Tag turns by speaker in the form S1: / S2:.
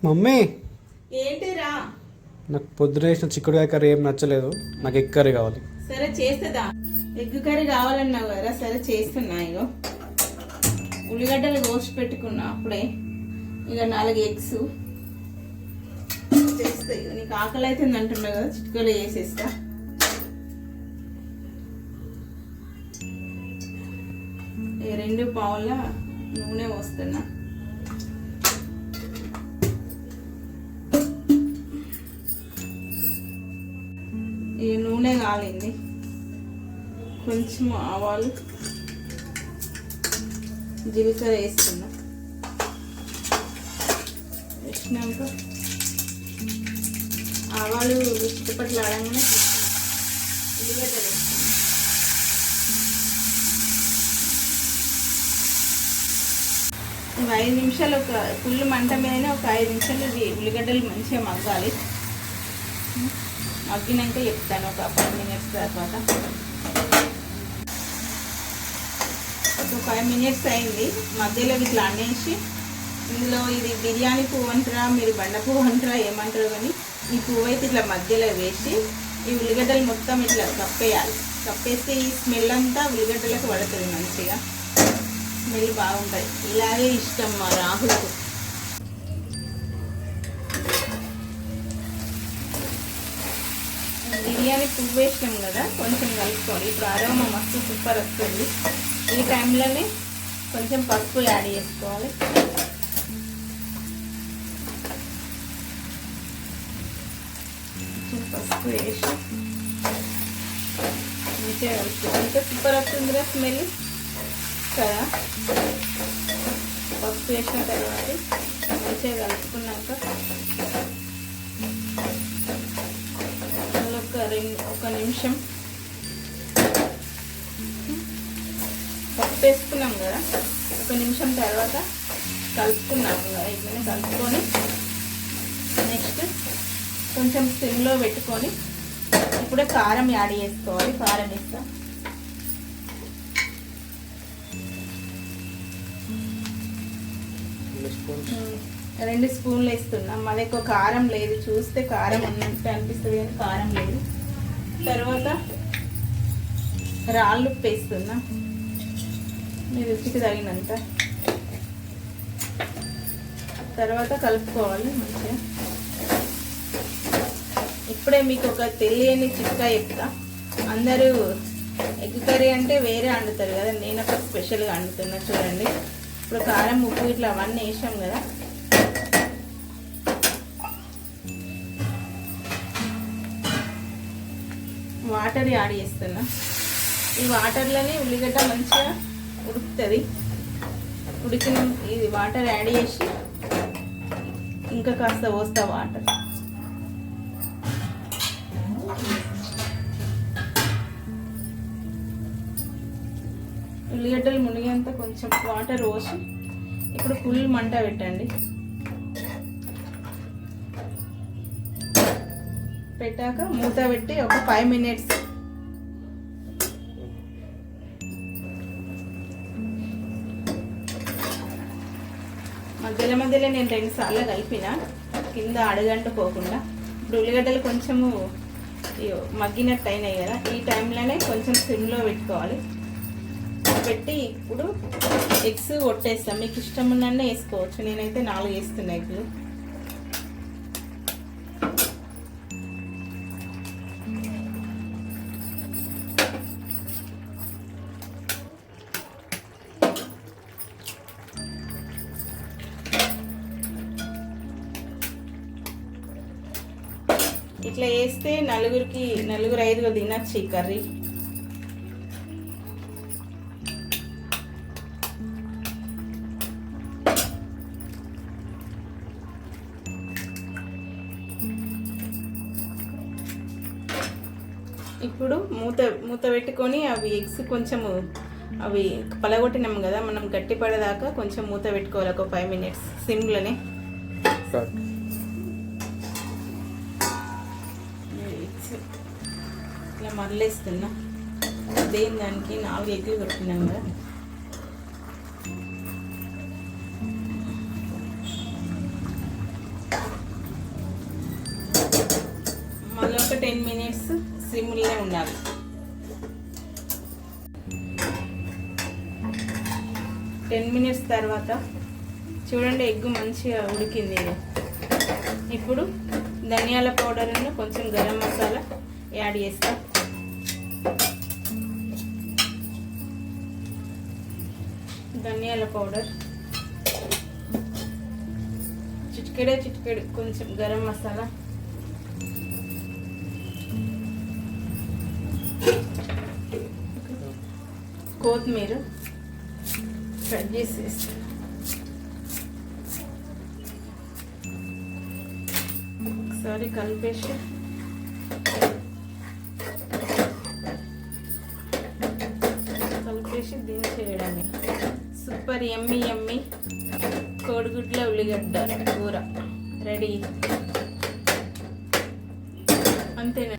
S1: Mummy
S2: ఏంటిరా?
S1: నాకు పొద్దున వేసిన చిక్కుడుకాయ కర్రీ ఏం నచ్చలేదు, నాకు ఎగ్ కర్రీ కావాలి.
S2: సరే చేస్తుందా? ఎగ్ కర్రీ కావాలన్నావు కదా, సరే చేస్తున్నా. ఇగో ఉల్లిగడ్డలు కోసి పెట్టుకున్నా అప్పుడే. ఇక 4 ఎగ్స్ చేస్తా. ఇక నీకు ఆకలి అవుతుంది అంటున్నావు కదా, చిట్టుకలు వేసేస్తా. ఈ 2 పావుల నూనె పోస్తున్నా. ఈ నూనె కాలింది, కొంచెం ఆవాలు జీలకర్ర వేస్తున్నా. వేసినాక ఆవాలు చిట్టపట్లు ఆడంగానే ఉల్లిగడ్డలు వేస్తున్నా. ఒక 5 నిమిషాలు, ఒక ఫుల్ మంట మీదనే ఒక 5 నిమిషాలు ఇది ఉల్లిగడ్డలు మంచిగా మగ్గాలి. మగ్గినాక చెప్తాను ఒక 5 మినిట్స్ తర్వాత. ఒక 5 మినిట్స్ అయింది. మధ్యలో ఇట్లా అనేసి ఇందులో ఇది బిర్యానీ పువ్వు అంటారా, మీరు బండ పువ్వు అంటారా ఏమంటారు, కానీ ఈ పువ్వు అయితే ఇట్లా మధ్యలో వేసి ఈ ఉల్లిగడ్డలు మొత్తం ఇట్లా కప్పేయాలి. కప్పేస్తే ఈ స్మెల్ అంతా ఉల్లిగడ్డలకు పడుతుంది, మంచిగా స్మెల్ బాగుంటుంది. ఇలాగే ఇష్టం మా రాహుల్కు. బిర్యానీ పువ్వు వేసినాం కదా, కొంచెం కలుపుకోవాలి. ఇప్పుడు అరోమా మస్తు సూపర్ వస్తుంది. ఈ టైంలోనే కొంచెం పసుపు యాడ్ చేసుకోవాలి. కొంచెం పసుపు వేసి మంచిగా కలుపుకోవాలి. ఇంకా సూపర్ వస్తుంది కదా స్మెల్ కదా. పసుపు వేసిన తర్వాత మంచిగా కలుపుకున్నాక ఒక నిమిషం పప్పు వేసుకున్నాం కదా, 1 నిమిషం తర్వాత కలుపుకున్నాము కదా. ఇట్లనే కలుపుకొని నెక్స్ట్ కొంచెం సిమ్లో పెట్టుకొని ఇప్పుడే కారం యాడ్ చేసుకోవాలి. కారం వేస్తాం. 2 స్పూన్లు వేస్తున్నాం. మాది ఎక్కువ కారం లేదు, చూస్తే కారం అన్నట్టు అనిపిస్తుంది కానీ కారం లేదు. తర్వాత రాళ్ళు ఉప్పు వేస్తున్నా, మీ రుచికి తగినంత. తర్వాత కలుపుకోవాలి మంచిగా. ఇప్పుడే మీకు ఒక తెలియని చిట్కా చెప్తా. అందరూ ఎగ్ కర్రీ అంటే వేరే వండుతారు కదా, నేను ఒక స్పెషల్గా వండుతున్నా చూడండి. ఇప్పుడు కారం ఉప్పు ఇట్లా అవన్నీ వేసాం కదా, వాటర్ యాడ్ చేస్తున్నా. ఈ వాటర్లోనే ఉల్లిగడ్డ మంచిగా ఉడుకుతుంది. ఉడికిన ఇది వాటర్ యాడ్ చేసి ఇంకా కాస్త పోస్తా వాటర్. ఉల్లిగడ్డలు మునిగేంత కొంచెం వాటర్ పోసి ఇప్పుడు ఫుల్ మంట పెట్టండి. పెట్టాక మూత పెట్టి ఒక 5 మినిట్స్ మధ్యలో నేను 2 సార్లు కలిపిన, కింద అడుగంటు పోకుండా. ఇప్పుడు ఉల్లిగడ్డలు కొంచెము మగ్గినట్టు అయినాయి కదా, ఈ టైంలోనే కొంచెం సిమ్లో పెట్టుకోవాలి. పెట్టి ఇప్పుడు ఎగ్స్ కొట్టేస్తాం. మీకు ఇష్టం ఉన్నన్నే వేసుకోవచ్చు. నేనైతే 4 వేస్తున్నా ఎగ్లు. ఇట్లా వేస్తే 4-5 తినచ్చు ఈ కర్రీ. ఇప్పుడు మూత పెట్టుకొని అవి ఎగ్స్ కొంచెము అవి పలగొట్టినాం కదా, మనం గట్టి పడేదాకా కొంచెం మూత పెట్టుకోవాలి. ఒక 5 మినిట్స్ సిమ్లోనే. ఇలా మరలేస్తున్నా. దేని దానికి 4 ఎగ్గులు కొట్టినాం కదా. 10 మినిట్స్ సిమ్లోనే ఉండాలి. టెన్ మినిట్స్ తర్వాత చూడండి ఎగ్ మంచిగా ఉడికింది. ఇది ఇప్పుడు ధనియాల పౌడర్ కొంచెం గరం మసాలా యాడ్ చేస్తా. ధనియాల పౌడర్ చిటికెడు కొంచెం గరం మసాలా, కొత్తిమీర కట్ చేసేసి ఒకసారి కలిపేసి దించేయడమే. సూపర్ యమ్మీ కోడిగుడ్ల ఉల్లిగడ్డ కూర రెడీ. అంతేనా?